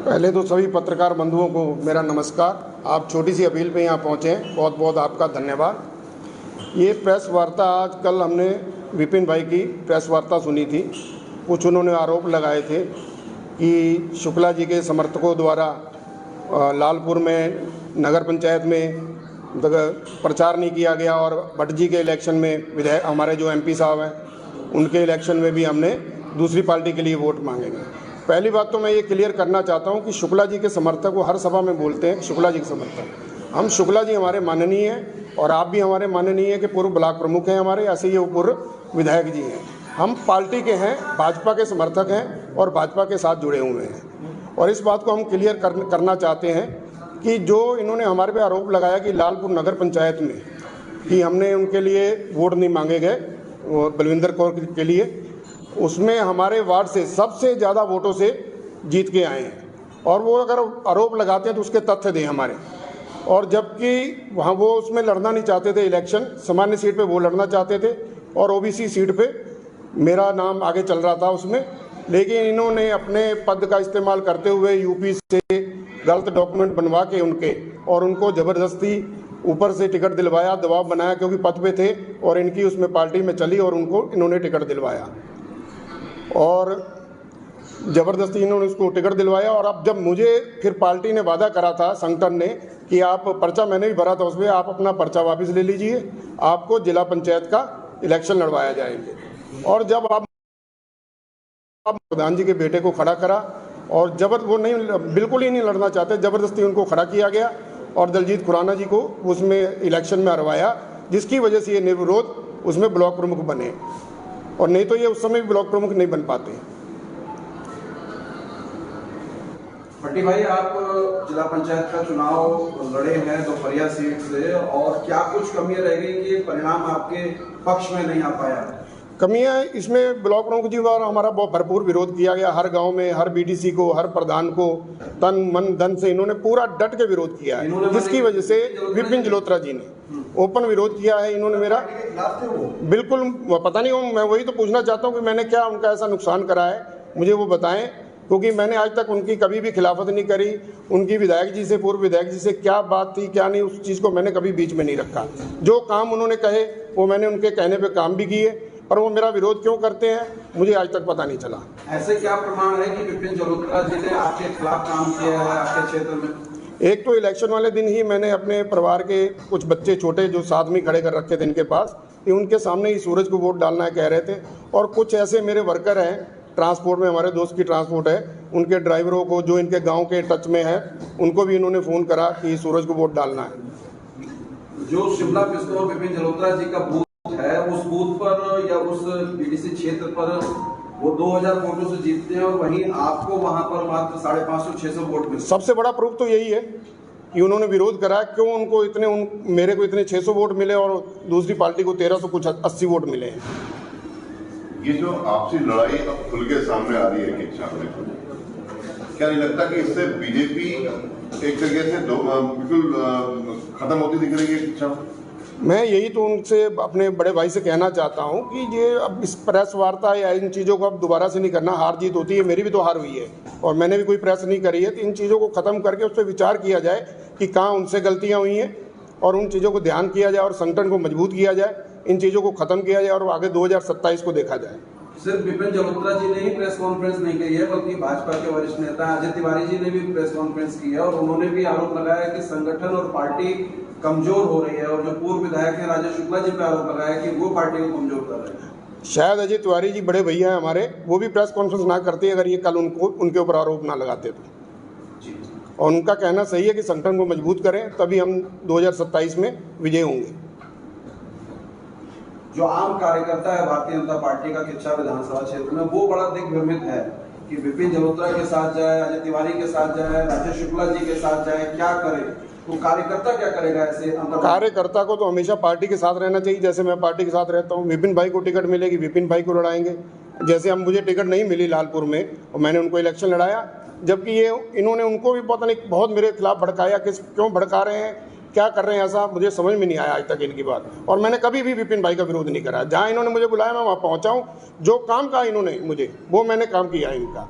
पहले तो सभी पत्रकार बंधुओं को मेरा नमस्कार। आप छोटी सी अपील पे यहाँ पहुँचे हैं, बहुत बहुत आपका धन्यवाद। ये प्रेस वार्ता आज कल हमने विपिन भाई की प्रेस वार्ता सुनी थी। कुछ उन्होंने आरोप लगाए थे कि शुक्ला जी के समर्थकों द्वारा लालपुर में नगर पंचायत में प्रचार नहीं किया गया और भट्ट जी के इलेक्शन में विधायक हमारे जो एमपी साहब हैं उनके इलेक्शन में भी हमने दूसरी पार्टी के लिए वोट मांगेंगे। पहली बात तो मैं ये क्लियर करना चाहता हूँ कि शुक्ला जी के समर्थक वो हर सभा में बोलते हैं शुक्ला जी के समर्थक। हम शुक्ला जी हमारे माननीय हैं और आप भी हमारे माननीय हैं कि पूर्व ब्लॉक प्रमुख हैं हमारे, ऐसे ही वो पूर्व विधायक जी हैं। हम पार्टी के हैं, भाजपा के समर्थक हैं और भाजपा के साथ जुड़े हुए हैं। और इस बात को हम क्लियर करना चाहते हैं कि जो इन्होंने हमारे पे आरोप लगाया कि लालपुर नगर पंचायत में कि हमने उनके लिए वोट नहीं मांगे गए बलविंदर कौर के लिए, उसमें हमारे वार्ड से सबसे ज़्यादा वोटों से जीत के आए हैं। और वो अगर आरोप लगाते हैं तो उसके तथ्य दें हमारे। और जबकि वहाँ वो उसमें लड़ना नहीं चाहते थे इलेक्शन, सामान्य सीट पे वो लड़ना चाहते थे और ओबीसी सीट पे मेरा नाम आगे चल रहा था उसमें, लेकिन इन्होंने अपने पद का इस्तेमाल करते हुए यूपी से गलत डॉक्यूमेंट बनवा के उनके और उनको ज़बरदस्ती ऊपर से टिकट दिलवाया, दबाव बनाया क्योंकि पद पे थे और इनकी उसमें पार्टी में चली और उनको इन्होंने टिकट दिलवाया और ज़बरदस्ती इन्होंने उसको टिकट दिलवाया। और अब जब मुझे फिर पार्टी ने वादा करा था, संगठन ने, कि आप पर्चा मैंने भी भरा था उसमें, आप अपना पर्चा वापस ले लीजिए, आपको जिला पंचायत का इलेक्शन लड़वाया जाएंगे। और जब आप प्रधान जी के बेटे को खड़ा करा और वो नहीं, बिल्कुल ही नहीं लड़ना चाहते, ज़बरदस्ती उनको खड़ा किया गया और दलजीत खुराना जी को उसमें इलेक्शन में हरवाया, जिसकी वजह से ये निर्विरोध उसमें ब्लॉक प्रमुख बने। और नहीं तो ये उस समय भी ब्लॉक प्रमुख नहीं बन पाते। भट्टी भाई, आप जिला पंचायत का चुनाव लड़े हैं दोपहरिया सीट से, और क्या कुछ कमियां रह गई कि परिणाम आपके पक्ष में नहीं आ पाया? कमियां इसमें ब्लॉक प्रमुख जी द्वारा हमारा बहुत भरपूर विरोध किया गया। हर गांव में हर बीडीसी को, हर प्रधान को तन मन धन से इन्होंने पूरा डट के विरोध किया है, जिसकी वजह से विपिन जलोत्रा जी ने ओपन विरोध किया है। इन्होंने मेरा बिल्कुल पता नहीं, मैं वही तो पूछना चाहता हूँ कि मैंने क्या उनका ऐसा नुकसान करा है, मुझे वो बताएं, क्योंकि मैंने आज तक उनकी कभी भी खिलाफत नहीं करी। उनकी विधायक जी से, पूर्व विधायक जी से क्या बात थी क्या नहीं, उस चीज़ को मैंने कभी बीच में नहीं रखा। जो काम उन्होंने कहे वो मैंने उनके कहने पे काम भी किए, पर वो मेरा विरोध क्यों करते हैं मुझे आज तक पता नहीं चला। ऐसे क्या प्रमाण है कि विपिन जलोत्रा जी ने आपके खिलाफ काम किया है आपके क्षेत्र में? एक तो इलेक्शन वाले दिन ही मैंने अपने परिवार के कुछ बच्चे छोटे जो साथ में खड़े कर रखे थे इनके पास, उनके सामने ही सूरज को वोट डालना है कह रहे थे। और कुछ ऐसे मेरे वर्कर हैं ट्रांसपोर्ट में, हमारे दोस्त की ट्रांसपोर्ट है, उनके ड्राइवरों को जो इनके गांव के टच में है उनको भी इन्होंने फ़ोन करा कि सूरज को वोट डालना है। जो शिमला पिस्तौल विपिन जलोत्रा जी का बूथ है, उस बूथ पर या उस बीडीसी क्षेत्र पर वो 2000 वोटों से जीतते हैं और वहीं आपको वहां पर मात्र 550-600 वोट मिले। सबसे बड़ा प्रूफ तो यही है कि उन्होंने विरोध करा, क्यों उनको मेरे को इतने 600 वोट मिले और दूसरी पार्टी को 1300 कुछ 80 वोट मिले हैं। ये जो आपसी लड़ाई अब खुल के सामने आ रही है किच्छा में, क्या नहीं लगता कि इससे बीजेपी एक जगह से बिल्कुल खत्म होती दिख रही है किच्छा? मैं यही तो उनसे, अपने बड़े भाई से कहना चाहता हूं कि ये अब इस प्रेस वार्ता या इन चीज़ों को अब दोबारा से नहीं करना। हार जीत होती है, मेरी भी तो हार हुई है और मैंने भी कोई प्रेस नहीं करी है। तो इन चीज़ों को ख़त्म करके उस पर विचार किया जाए कि कहाँ उनसे गलतियाँ हुई हैं और उन चीज़ों को ध्यान किया जाए और संगठन को मजबूत किया जाए, इन चीज़ों को ख़त्म किया जाए और आगे 2027 को देखा जाए। सिर्फ विपिन जलोत्रा जी ने ही प्रेस कॉन्फ्रेंस नहीं की है, बल्कि भाजपा के वरिष्ठ नेता अजय तिवारी जी ने भी प्रेस कॉन्फ्रेंस की है और उन्होंने भी आरोप लगाया कि संगठन और पार्टी कमजोर हो रही है। और जो पूर्व विधायक है राजेश शुक्ला जी पे आरोप लगाया कि वो पार्टी को कमजोर कर रहे हैं। शायद अजय तिवारी जी बड़े भैया हैं हमारे, वो भी प्रेस कॉन्फ्रेंस ना करते अगर ये कल उनके ऊपर आरोप ना लगाते तो। और उनका कहना सही है कि संगठन को मजबूत करें, तभी हम 2027 में विजय होंगे। जो आम कार्यकर्ता है भारतीय जनता पार्टी का किच्छा विधानसभा क्षेत्र में, वो बड़ा दिग्भ्रमित है कि विपिन जलोत्रा के साथ जाए, अजय तिवारी के साथ जाए, राजेश शुक्ला जी के साथ जाए, क्या करे? तो कार्यकर्ता क्या करेगा ऐसे? कार्यकर्ता को तो हमेशा पार्टी के साथ रहना चाहिए, जैसे मैं पार्टी के साथ रहता हूँ। विपिन भाई को टिकट मिलेगी, विपिन भाई को लड़ाएंगे। जैसे अब मुझे टिकट नहीं मिली लालपुर में और मैंने उनको इलेक्शन लड़ाया, जबकि ये इन्होंने उनको भी पता नहीं बहुत मेरे खिलाफ भड़काया, क्यों भड़का रहे हैं, क्या कर रहे हैं, ऐसा मुझे समझ में नहीं आया आज तक इनकी बात। और मैंने कभी भी विपिन भाई का विरोध नहीं करा। जहाँ इन्होंने मुझे बुलाया मैं वहाँ पहुँचा हूँ। जो काम कहा इन्होंने मुझे, वो मैंने काम किया इनका।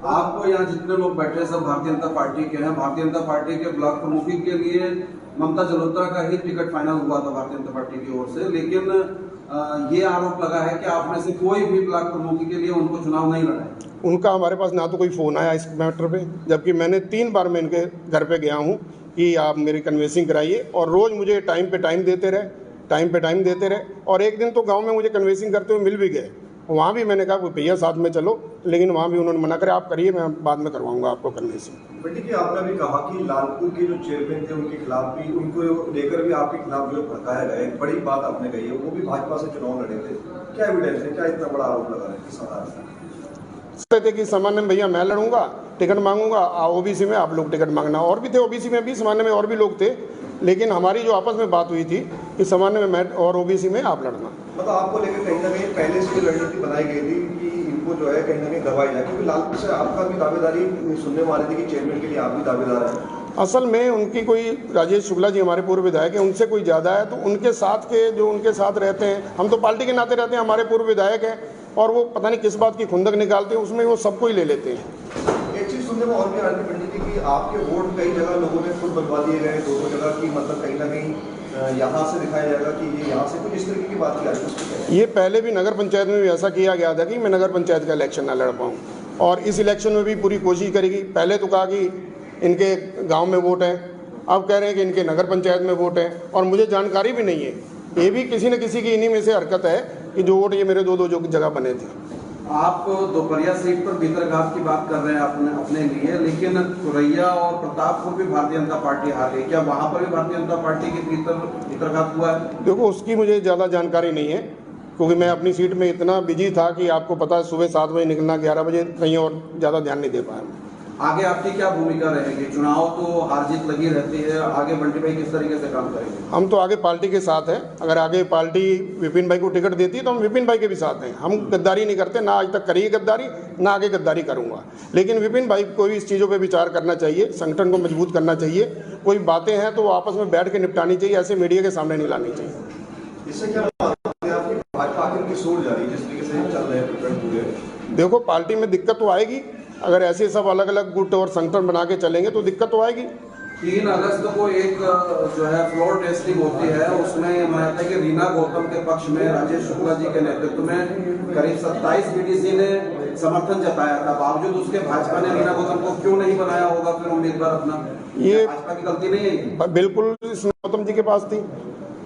आप यहाँ जितने लोग बैठे सब भारतीय जनता पार्टी के हैं। भारतीय जनता पार्टी के ब्लॉक प्रमुखी के लिए ममता जलोत्रा का ही टिकट फाइनल हुआ था भारतीय जनता पार्टी की ओर से, लेकिन ये आरोप लगा है कि आप में से कोई भी ब्लॉक प्रमुखी के लिए उनको चुनाव नहीं लड़ाए। उनका हमारे पास ना तो कोई फ़ोन आया इस मैटर पे, जबकि मैंने 3 बार मैं इनके घर पे गया हूँ कि आप मेरी कन्वेंसिंग कराइए, और रोज़ मुझे टाइम पे टाइम देते रहे। और एक दिन तो गांव में मुझे कन्वेंसिंग करते हुए मिल भी गए, वहाँ भी मैंने कहा भैया साथ में चलो, लेकिन वहाँ भी उन्होंने मना करा, आप करिए मैं बाद में करवाऊंगा आपको कन्वेंसिंग। बट देखिए आपने भी कहा कि लालपुर के जो चेयरमैन थे उनके खिलाफ भी, उनको लेकर भी आपके खिलाफ जो भड़काया गया, एक बड़ी बात आपने कही है, वो भी भाजपा से चुनाव लड़े थे। क्या एविडेंस है, क्या इतना बड़ा आरोप लगा रहे हैं किस आधार से? थे कि सामान्य में भैया मैं लड़ूंगा, टिकट मांगूंगा, ओबीसी में आप लोग टिकट मांगना। और भी थे ओबीसी में भी, सामान्य में और भी लोग थे, लेकिन हमारी जो आपस में बात हुई थी कि सामान्य में मैं और ओबीसी में आप लड़ना। मतलब आपको लेकर कहीं ना कहीं पहले से रणनीति बनाई गई थी कि इनको जो है कहीं ना कहीं दबाई जाए, क्योंकि लालपुर से आपका भी दावेदारी सुनने में आ रही थी कि चेयरमैन के लिए आप भी दावेदार हैं। असल में उनकी कोई राजेश शुक्ला जी हमारे पूर्व विधायक हैं, उनसे कोई ज़्यादा है तो उनके साथ के जो उनके साथ रहते हैं, हम तो पार्टी के नाते रहते हैं, हमारे पूर्व विधायक हैं, और वो पता नहीं किस बात की खुंदक निकालते हैं, उसमें वो सबको ही ले लेते हैं। एक चीज़ सुनने में और भी आ रही पंडित जी कि आपके वोट कई जगह लोगों ने खुद बनवा दिए गए, 2-2 जगह की, मतलब कहीं ना कहीं यहाँ से दिखाया जाएगा कि ये यहाँ से, कुछ इस तरीके की बात की आ रही है। ये पहले भी नगर पंचायत में भी ऐसा किया गया था कि मैं नगर पंचायत का इलेक्शन ना लड़ पाऊँ, और इस इलेक्शन में भी पूरी कोशिश करेगी। पहले तो कहा कि इनके गांव में वोट है, अब कह रहे हैं कि इनके नगर पंचायत में वोट है, और मुझे जानकारी भी नहीं है। ये भी किसी न किसी की इन्हीं में से हरकत है कि जो वोट ये मेरे 2-2 जगह बने थे। आप दोपहरिया सीट पर भीतरघात की बात कर रहे हैं अपने लिए, लेकिन खुरैया और प्रतापपुर भी भारतीय जनता पार्टी हार गई। क्या वहां पर भी भारतीय जनता पार्टी के भीतरघात हुआ है? देखो उसकी मुझे ज़्यादा जानकारी नहीं है, क्योंकि मैं अपनी सीट में इतना बिजी था कि आपको पता है सुबह 7 बजे निकलना, 11 बजे कहीं और ज़्यादा ध्यान नहीं दे पाया। आगे आपकी क्या भूमिका रहेगी? चुनाव तो हार जीत लगी रहती है, आगे बंटी भाई किस तरीके से काम करेंगे? हम तो आगे पार्टी के साथ हैं। अगर आगे पार्टी विपिन भाई को टिकट देती है तो हम विपिन भाई के भी साथ हैं। हम गद्दारी नहीं करते, ना आज तक करी है गद्दारी, ना आगे गद्दारी करूंगा। लेकिन विपिन भाई को भी इस चीज़ों पे विचार करना चाहिए, संगठन को मजबूत करना चाहिए। कोई बातें हैं तो आपस में बैठ के निपटानी चाहिए, ऐसे मीडिया के सामने नहीं लानी चाहिए। इससे क्या भाजपा आखिर की सोच जा रही है जिस तरीके से चल रहे हैं पूरे? देखो पार्टी में दिक्कत तो आएगी, अगर ऐसे सब अलग अलग गुट और संगठन बना के चलेंगे तो दिक्कत तो आएगी। 3 अगस्त को एक जो है फ्लोर टेस्टिंग होती है, उसमें माना जाता है कि रीना गौतम के पक्ष में राजेश शुक्ला जी के नेतृत्व में करीब 27 बीडीसी ने समर्थन जताया था। बावजूद उसके भाजपा ने रीना गौतम को क्यों नहीं बनाया होगा फिर उम्मीदवार अपना? ये भाजपा की गलती नहीं है? बिल्कुल गौतम जी के पास थी,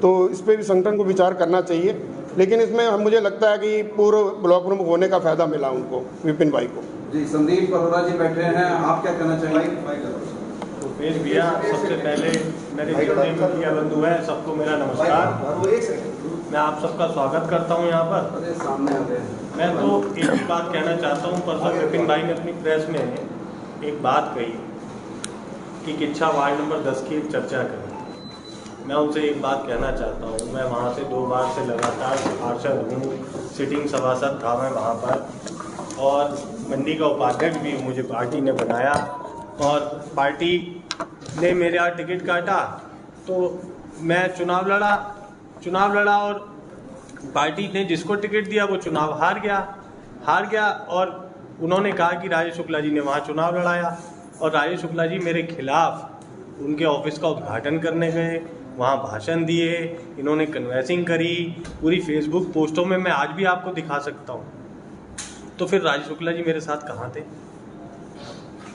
तो इस पर भी संगठन को विचार करना चाहिए। लेकिन इसमें मुझे लगता है कि पूर्व ब्लॉक प्रमुख होने का फायदा मिला उनको, विपिन भाई को। जी, संदीप अरोड़ा जी बैठे हैं, आप क्या कहना चाहेंगे? तो पेश भैया, सबसे पहले मेरे जितने मीडिया बंधु हैं सबको मेरा नमस्कार। मैं आप सबका स्वागत करता हूं यहाँ पर। सामने आते हैं। मैं तो एक ही बात कहना चाहता हूं, परसों विपिन भाई ने अपनी प्रेस में एक बात कही कि किच्छा वार्ड नंबर 10 की एक चर्चा करें। मैं उनसे एक बात कहना चाहता हूँ, मैं वहाँ से 2 बार से लगातार पार्षद हूँ, सिटिंग सभासद था मैं वहाँ पर, और मंडी का उपाध्यक्ष भी मुझे पार्टी ने बनाया, और पार्टी ने मेरे यहाँ टिकट काटा तो मैं चुनाव लड़ा और पार्टी ने जिसको टिकट दिया वो चुनाव हार गया। और उन्होंने कहा कि राजेश शुक्ला जी ने वहाँ चुनाव लड़ाया, और राजेश शुक्ला जी मेरे खिलाफ उनके ऑफिस का उद्घाटन करने गए, वहाँ भाषण दिए, इन्होंने कन्वेंसिंग करी, पूरी फेसबुक पोस्टों में मैं आज भी आपको दिखा सकता हूँ। तो फिर राजेश शुक्ला जी मेरे साथ कहाँ थे?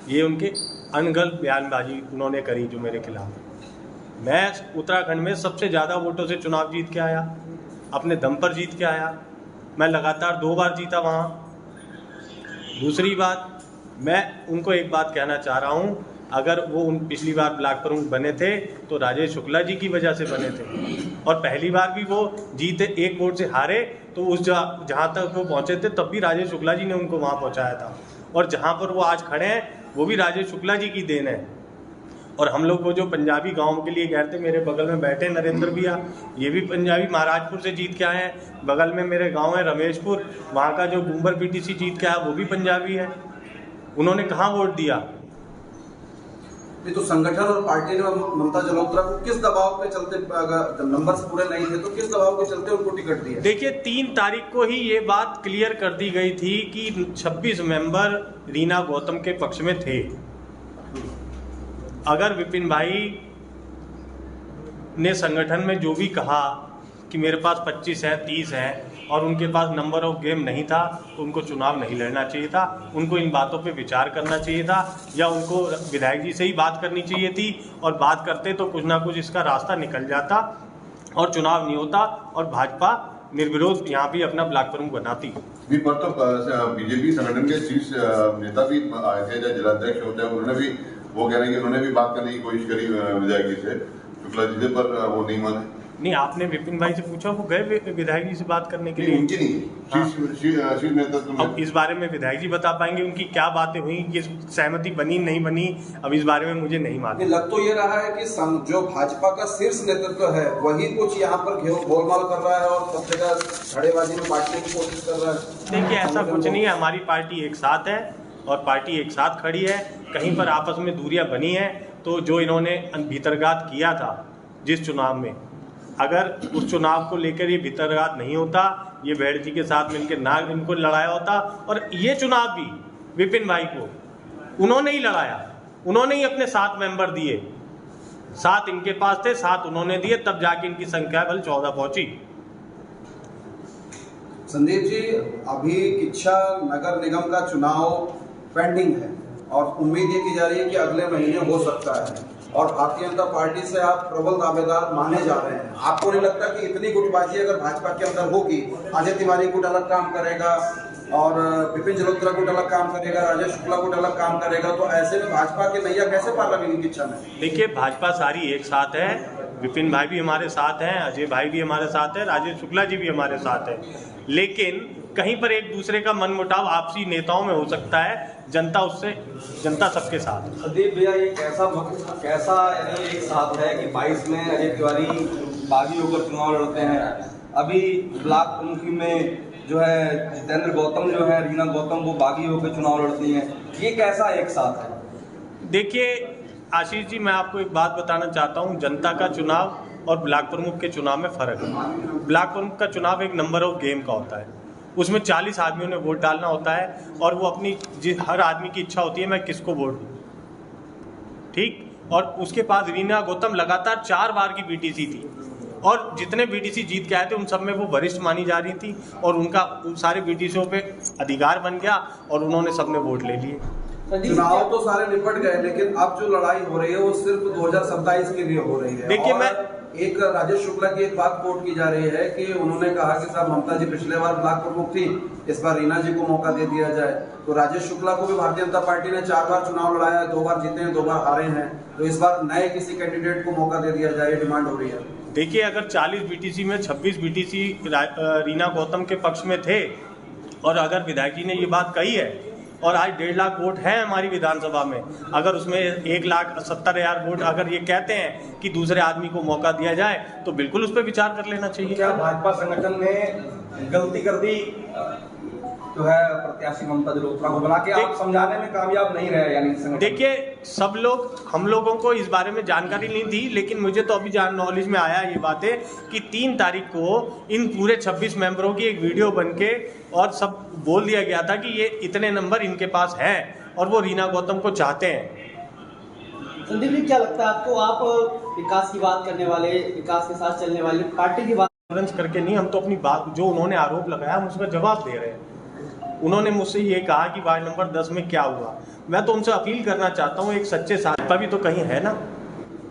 ये उनके अनगढ़ बयानबाजी उन्होंने करी जो मेरे खिलाफ। मैं उत्तराखंड में सबसे ज़्यादा वोटों से चुनाव जीत के आया, अपने दम पर जीत के आया। मैं लगातार 2 बार जीता वहाँ। दूसरी बात, मैं उनको एक बात कहना चाह रहा हूँ, अगर वो पिछली बार ब्लॉक प्रमुख बने थे तो राजेश शुक्ला जी की वजह से बने थे, और पहली बार भी वो जीते 1 वोट से हारे, तो उस जहाँ तक वो पहुँचे थे तब भी राजेश शुक्ला जी ने उनको वहाँ पहुँचाया था, और जहाँ पर वो आज खड़े हैं वो भी राजेश शुक्ला जी की देन है। और हम लोग वो जो पंजाबी गांव के लिए गए थे, मेरे बगल में बैठे नरेंद्र भैया, ये भी पंजाबी महाराजपुर से जीत के आए हैं। बगल में मेरे गांव है रमेशपुर, वहाँ का जो गुम्बर बीटीसी जीत के आया वो भी पंजाबी है। उन्होंने कहाँ वोट दिया? ये तो संगठन और पार्टी ने ममता जलोत्रा को किस दबाव पे चलते, अगर नंबर्स पूरे नहीं थे तो किस दबाव के चलते उनको टिकट दिया? देखिए 3 तारीख को ही ये बात क्लियर कर दी गई थी कि 26 मेंबर रीना गौतम के पक्ष में थे। अगर विपिन भाई ने संगठन में जो भी कहा कि मेरे पास 25 है 30 है और उनके पास नंबर ऑफ गेम नहीं था तो उनको चुनाव नहीं लड़ना चाहिए था, उनको इन बातों पे विचार करना चाहिए था या उनको विधायक जी से ही बात करनी चाहिए थी और बात करते तो कुछ ना कुछ इसका रास्ता निकल जाता और चुनाव नहीं होता और भाजपा निर्विरोध यहाँ भी अपना ब्लॉक प्रमुख बनाती। भी पर तो बीजेपी संगठन के शीर्ष नेता भी आए थे, जो जिलाध्यक्ष होते हैं उन्होंने भी वो कह रहे हैं कि उन्होंने भी बात करने की कोशिश करी विधायक जी से, शुक्ला जी से, पर वो नहीं माने। नहीं, आपने विपिन भाई से पूछा, वो गए विधायक जी से बात करने के लिए? उनकी नहीं, शीर्ष नेतृत्व। अब इस बारे में विधायक जी बता पाएंगे उनकी क्या बातें हुई, कि सहमति बनी नहीं बनी, अब इस बारे में मुझे नहीं मालूम। लग तो ये रहा है कि जो भाजपा का शीर्ष नेतृत्व है वही कुछ यहाँ पर गोलमाल कर रहा है और सब जगह धड़ेबाजी में बांटने की कोशिश कर रहा है। देखिए ऐसा कुछ नहीं है, हमारी पार्टी एक साथ है और पार्टी एक साथ खड़ी है। कहीं पर आपस में दूरियां बनी है तो जो इन्होंने भीतरघात किया था जिस चुनाव में, अगर उस चुनाव को लेकर ये भीतरघात नहीं होता, ये बैठ जी के साथ मिलकर ना इनको लड़ाया होता। और ये चुनाव भी विपिन भाई को उन्होंने ही लड़ाया, उन्होंने ही अपने 7 मेंबर दिए, 7 इनके पास थे, 7 उन्होंने दिए, तब जाके इनकी संख्या बल 14 पहुंची। संदीप जी, अभी किच्छा नगर निगम का चुनाव पेंडिंग है और उम्मीद ये की जा रही है कि अगले महीने हो सकता है और भारतीय जनता पार्टी से आप प्रबल दावेदार माने जा रहे हैं। आपको नहीं लगता कि इतनी गुटबाजी अगर भाजपा के अंदर होगी, अजय तिवारी गुट अलग काम करेगा और विपिन जलोत्रा गुट अलग काम करेगा, राजेश शुक्ला गुट अलग काम करेगा, तो ऐसे में भाजपा की नैया कैसे पार लगेगी किच्छा में? देखिए भाजपा सारी एक साथ है, विपिन भाई भी हमारे साथ हैं, अजय भाई भी हमारे साथ है, राजेश शुक्ला जी भी हमारे साथ है, लेकिन कहीं पर एक दूसरे का मनमुटाव आपसी नेताओं में हो सकता है। जनता सबके साथ है। संदीप भैया, ये कैसा यानी एक साथ है कि 22 में अजय तिवारी बागी होकर चुनाव लड़ते हैं, अभी ब्लॉक प्रमुखी में जो है जितेंद्र गौतम जो है रीना गौतम वो बागी होकर चुनाव लड़ती हैं, ये कैसा एक साथ है? देखिए आशीष जी, मैं आपको एक बात बताना चाहता हूँ, जनता का चुनाव और ब्लॉक प्रमुख के चुनाव में फ़र्क है। ब्लॉक प्रमुख का चुनाव एक नंबर ऑफ गेम का होता है, उसमें 40 आदमियों ने वोट डालना होता है और वो अपनी हर आदमी की इच्छा होती है मैं किसको वोट दूँ, ठीक। और उसके पास रीना गौतम लगातार 4 बार की बीटीसी थी और जितने बीटीसी जीत के आए थे उन सब में वो वरिष्ठ मानी जा रही थी और उनका सारे बीटीसीओं पे अधिकार बन गया और उन्होंने सबने वोट ले लिए। चुनाव तो सारे निपट गए, लेकिन अब जो लड़ाई हो रही है वो सिर्फ 2027 के लिए हो रही है। देखिए मैं एक राजेश शुक्ला की एक बात कोट की जा रही है कि उन्होंने कहा कि साहब ममता जी पिछले बार ब्लॉक प्रमुख थी, इस बार रीना जी को मौका दे दिया जाए। तो राजेश शुक्ला को भी भारतीय जनता पार्टी ने 4 बार चुनाव लड़ाया, 2 बार जीते हैं, 2 बार हारे हैं, तो इस बार नए किसी कैंडिडेट को मौका दे दिया जाए, डिमांड हो रही है। देखिए अगर 40 बीटीसी में 26 बीटीसी रीना गौतम के पक्ष में थे और अगर विधायक जी ने ये बात कही है और आज 1.5 लाख वोट है हमारी विधानसभा में, अगर उसमें 1,70,000 वोट अगर ये कहते हैं कि दूसरे आदमी को मौका दिया जाए तो बिल्कुल उस पर विचार कर लेना चाहिए। क्या भाजपा संगठन ने गलती कर दी जो है प्रत्याशी ममता जलोत्रा को बना के आप समझाने में कामयाब नहीं रहे यानी संगठन? देखिए सब लोग, हम लोगों को इस बारे में जानकारी नहीं थी, लेकिन मुझे तो अभी नॉलेज में आया ये बातें कि 3 तारीख को इन पूरे 26 मेंबरों की एक वीडियो बन के और सब बोल दिया गया था कि ये इतने नंबर इनके पास हैं और वो रीना गौतम को चाहते हैं। संदीप जी, क्या लगता है आपको, आप विकास की बात करने वाले, विकास के साथ चलने वाले पार्टी की बात करके नहीं, हम तो अपनी बात जो उन्होंने आरोप लगाया हम उसका जवाब दे रहे हैं। उन्होंने मुझसे ये कहा कि वार्ड नंबर 10 में क्या हुआ, मैं तो उनसे अपील करना चाहता हूँ, एक सच्चे भाजपा भी तो कहीं है ना।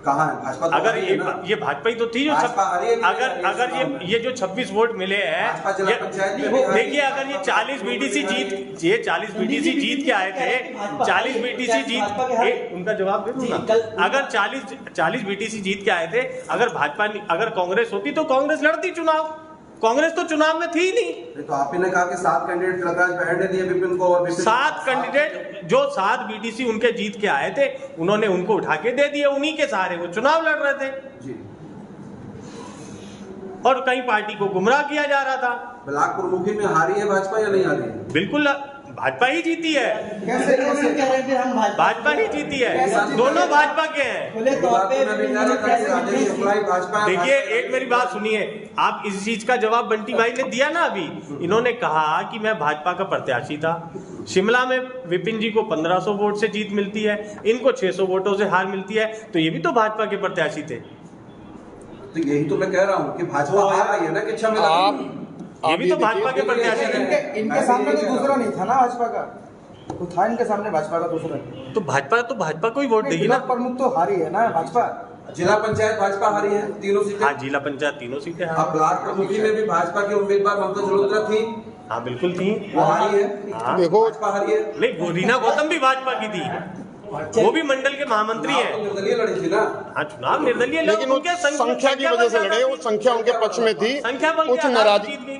कहाँ है भाजपा? तो अगर ये भाजपा ही तो थी जो अगर ये जो 26 वोट मिले हैं, देखिए अगर ये 40 बीटीसी जीत के आए थे, 40 बीटीसी जीत, उनका जवाब दे दूं ना, अगर 40 बीटीसी जीत के आए थे, अगर भाजपा अगर कांग्रेस होती तो कांग्रेस लड़ती चुनाव, कांग्रेस तो चुनाव में थी नहीं। तो आप ही ने कहा कि 7 कैंडिडेट लखराज बहर ने दिए विपिन को, और 7 कैंडिडेट जो 7 बीटीसी उनके जीत के आए थे उन्होंने उनको उठा के दे दिए, उन्हीं के सहारे वो चुनाव लड़ रहे थे जी। और कई पार्टी को गुमराह किया जा रहा था। ब्लॉक प्रमुखी में हारी है भाजपा या नहीं हारी है? बिल्कुल भाजपा ही जीती है। कैसे कैसे कह रहे थे हम भाजपा ही जीती है, दोनों भाजपा के हैं। खुले तौर पे देखिए, एक मेरी बात सुनिए, आप इस चीज का जवाब बंटी भाई ने दिया ना अभी। इन्होंने कहा कि मैं भाजपा का प्रत्याशी था, शिमला में विपिन जी को 1500 वोट से जीत मिलती है, इनको 600 वोटों से हार मिलती है, तो ये भी तो भाजपा के प्रत्याशी थे। तो यही तो मैं कह रहा हूँ कि भाजपा हार रही है ना कि अच्छा मिला। ये भी तो भाजपा के प्रत्याशी थे। इनके सामने तो दूसरा नहीं था ना भाजपा का, तो था इनके सामने भाजपा का दूसरा। तो भाजपा को ही वोट देगी ना। प्रमुख तो हारी है ना भाजपा। जिला पंचायत भाजपा हारी है 3 सीटें। हाँ, जिला पंचायत 3 सीटें। अब ब्लॉक प्रमुखी में भी भाजपा की उम्मीदवार ममता जलोत्रा थी। हाँ, बिल्कुल थी। वो हारी है। हाँ, देखो, भाजपा हारी है। नहीं, वो रीना गौतम भी भाजपा की थी, वो भी मंडल के महामंत्री हैं। निर्दलीय लड़ी थी ना। हाँ, चुनाव निर्दलीय, लेकिन वो संख्या की वजह से लड़े, वो संख्या उनके पक्ष में थी।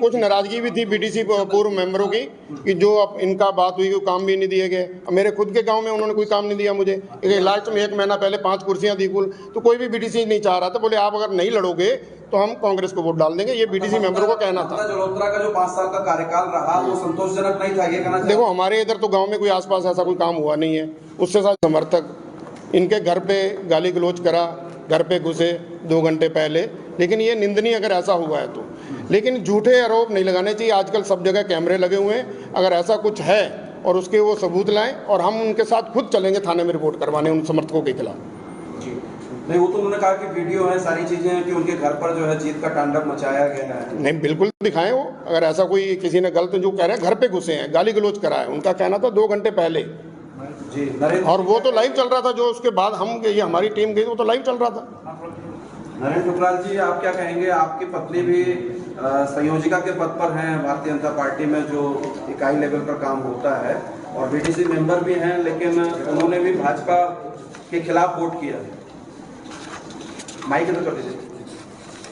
कुछ नाराजगी भी थी बीडीसी पूर्व मेंबरों की कि जो अब इनका बात हुई वो काम भी नहीं दिए गए। मेरे खुद के गांव में उन्होंने कोई काम नहीं दिया मुझे। लास्ट में 1 महीना पहले 5 कुर्सियां दी कुल, तो कोई भी बीडीसी नहीं चाह रहा था। बोले आप अगर नहीं लड़ोगे तो हम कांग्रेस को वोट डाल देंगे, ये बीडीसी मेंबरों को कहना था। जलोत्रा का जो 5 साल का कार्यकाल रहा वो संतोषजनक नहीं था, ये कहना। देखो, हमारे इधर तो गाँव में कोई आसपास ऐसा कोई काम हुआ नहीं है। उससे साथ समर्थक इनके घर पे गाली गलौज करा, घर पे घुसे 2 घंटे पहले, लेकिन ये निंदनीय अगर ऐसा हुआ है तो। लेकिन झूठे आरोप नहीं लगाने चाहिए। आजकल सब जगह कैमरे लगे हुए हैं, अगर ऐसा कुछ है और उसके वो सबूत लाएं और हम उनके साथ खुद चलेंगे थाने में रिपोर्ट करवाने उन समर्थकों के खिलाफ। नहीं, वो तो उन्होंने कहा कि वीडियो है, सारी चीजें हैं कि उनके घर पर जो है जीत का तांडव मचाया गया है। नहीं, बिल्कुल दिखाएं वो। अगर ऐसा कोई किसी ने गलत जो कह रहे हैं, घर पे घुसे हैं, गाली गलौज करा है, उनका कहना था 2 घंटे पहले जी। और वो तो लाइव चल रहा था। जो उसके बाद हम ये हमारी टीम गई वो तो लाइव चल रहा था। नरेंद्र टुकराल जी, आप क्या कहेंगे? आपकी पत्नी भी संयोजिका के पद पर हैं भारतीय जनता पार्टी में, जो इकाई लेवल पर काम होता है, और बीडीसी मेंबर भी हैं, लेकिन उन्होंने भी भाजपा के खिलाफ वोट किया। माइक इधर कर दीजिए,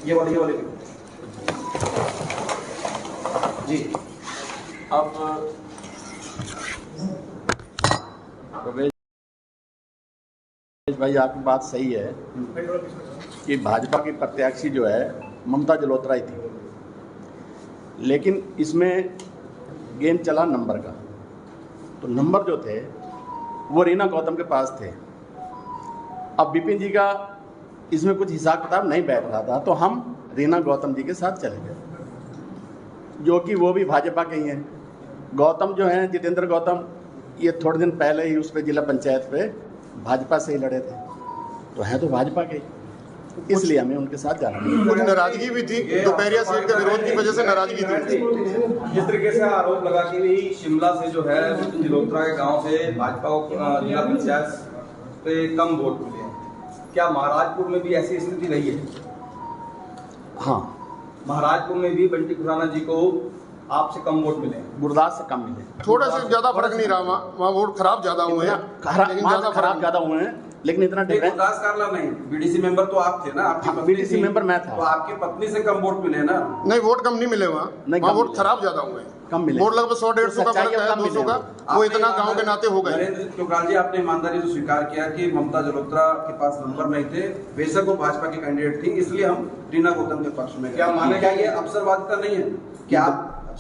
ये वाले जी। अब भाई, आपकी बात सही है कि भाजपा की प्रत्याशी जो है ममता जलोत्रा ही थी, लेकिन इसमें गेम चला नंबर का। तो नंबर जो थे वो रीना गौतम के पास थे। अब विपिन जी का इसमें कुछ हिसाब किताब नहीं बैठ रहा था, तो हम रीना गौतम जी के साथ चले गए, जो कि वो भी भाजपा के ही हैं। गौतम जो हैं, जितेंद्र गौतम, ये थोड़े दिन पहले ही उस पर जिला पंचायत पे भाजपा से ही लड़े थे, तो हैं तो भाजपा के, इसलिए हमें उनके साथ जाना है। कुछ नाराजगी भी थी, दोपहरिया सीट के विरोध की वजह से नाराजगी थी। जिस तरीके से आरोप लगा कि भी शिमला से जो है विपिन जलोत्रा के गांव से भाजपा को जिला पंचायत पे कम वोट मिले हैं, क्या महाराजपुर में भी ऐसी स्थिति रही है? हाँ, महाराजपुर में भी बंटी खुराना जी को आपसे कम वोट मिले, गुरदास से कम मिले। थोड़ा सा ज्यादा फर्क नहीं रहा, वहाँ वोट खराब ज्यादा हुए हैं, लेकिन ज्यादा खराब ज्यादा हुए हैं, लेकिन इतना गुरदास कारला नहीं, बीडीसी मेंबर तो आप थे ना, आपकी बीडीसी मेंबर मैं था, तो आपकी पत्नी से कम वोट मिले ना? नहीं, वोट कम नहीं मिले वहाँ वोट खराब ज्यादा हुए हैं, कम मिले। वोट लगभग 100-150 का फर्क है, 200 का, वो इतना गांव के नाते हो गए। नरेंद्र टुकराल जी, आपने ईमानदारी से स्वीकार किया कि ममता जलोत्रा के पास नंबर नहीं थे, बेशक वो भाजपा की कैंडिडेट थी, इसलिए हम रीना गौतम के पक्ष में। क्या माने, क्या ये अवसरवादिता नहीं है? क्या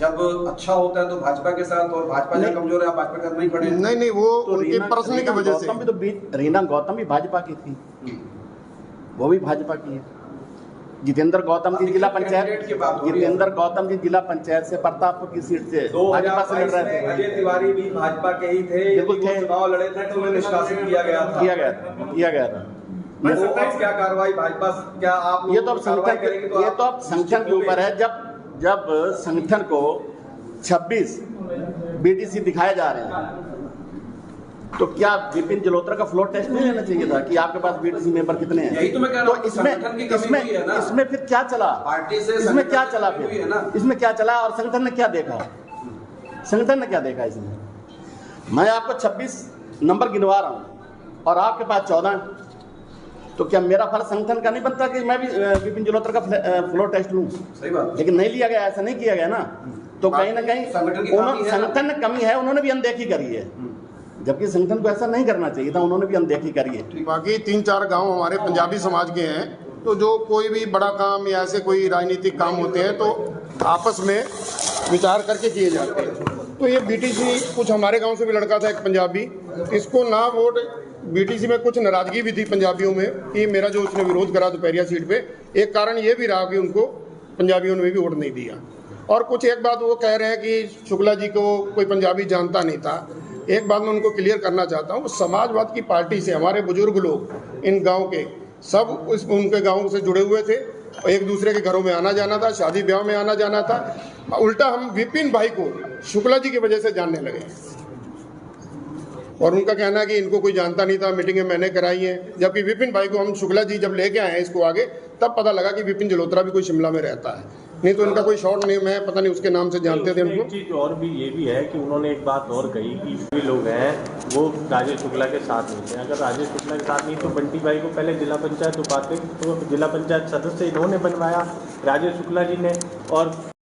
जब अच्छा होता है तो भाजपा के साथ, और भाजपा जब कमजोर है आप भाजपा के साथ नहीं खड़े? नहीं, वो उनकी पर्सनल की वजह से। तो रीना गौतम भी भाजपा की थी, वो भी भाजपा की है। जितेंद्र गौतम जी जिला पंचायत, जितेंद्र गौतम जी जिला पंचायत से प्रतापपुर की सीट से भाजपा से लड़ रहे थे। अजय तिवारी भी भाजपा के ही थे, बिल्कुल थे, चुनाव लड़े थे तो उन्हें निष्कासित किया गया था। क्या कार्रवाई भाजपा, क्या आप ये तो अब संगठन के ऊपर है। जब संगठन को 26 बीटीसी दिखाए जा रहे हैं, तो क्या विपिन जलोत्रा का फ्लोर टेस्ट नहीं लेना चाहिए था कि आपके पास बीटीसी मेंबर कितने हैं? यही तो मैं कह रहा हूं, तो इसमें फिर क्या चला? पार्टी से इसमें क्या चला फिर? इसमें क्या चला और संगठन ने क्या देखा? संगठन ने क्या देखा इसमें? मैं आपको 26 नंबर गिनवा रहा हूं और आपके पास 14, तो क्या मेरा फर्ज संगठन का नहीं बनता कि मैं भी विपिन जलोत्रा का फ्लोर टेस्ट लूं? सही बात। लेकिन नहीं लिया गया, ऐसा नहीं किया गया ना, तो कहीं ना कहीं संगठन में कमी है, उन्होंने भी अनदेखी करी है, जबकि संगठन को ऐसा नहीं करना चाहिए था, उन्होंने भी अनदेखी करी है। बाकी 3-4 गांव हमारे पंजाबी समाज के हैं, तो जो कोई भी बड़ा काम या ऐसे कोई राजनीतिक काम होते हैं तो आपस में विचार करके किए जाते हैं। तो ये बीटीसी कुछ हमारे गांव से भी लड़का था एक पंजाबी, इसको ना वोट बीटीसी में कुछ नाराजगी भी थी पंजाबियों में कि मेरा जो उसने विरोध करा दोपहरिया सीट पे, एक कारण ये भी रहा कि उनको पंजाबियों ने भी वोट नहीं दिया। और कुछ एक बात वो कह रहे हैं कि शुक्ला जी को कोई पंजाबी जानता नहीं था। एक बात मैं उनको क्लियर करना चाहता हूँ, समाजवाद की पार्टी से हमारे बुजुर्ग लोग इन गाँव के सब उनके गाँव से जुड़े हुए थे, एक दूसरे के घरों में आना जाना था, शादी ब्याह में आना जाना था। उल्टा हम विपिन भाई को शुक्ला जी की वजह से जानने लगे और उनका कहना है कि इनको कोई जानता नहीं था, मीटिंगें मैंने कराई हैं, जबकि विपिन भाई को हम शुक्ला जी जब लेके आए हैं इसको आगे तब पता लगा कि विपिन जलोत्रा भी कोई शिमला में रहता है, नहीं तो इनका कोई शॉर्ट नेम है, पता नहीं उसके नाम से जानते थे उनको। एक चीज़ और भी ये भी है कि उन्होंने एक बात और कही कि जो लोग हैं वो राजेश शुक्ला के साथ नहीं थे। अगर राजेश शुक्ला के साथ नहीं तो बंटी भाई को पहले जिला पंचायत उपाध्यक्ष तो जिला पंचायत सदस्य इन्होंने बनवाया राजेश शुक्ला जी ने, और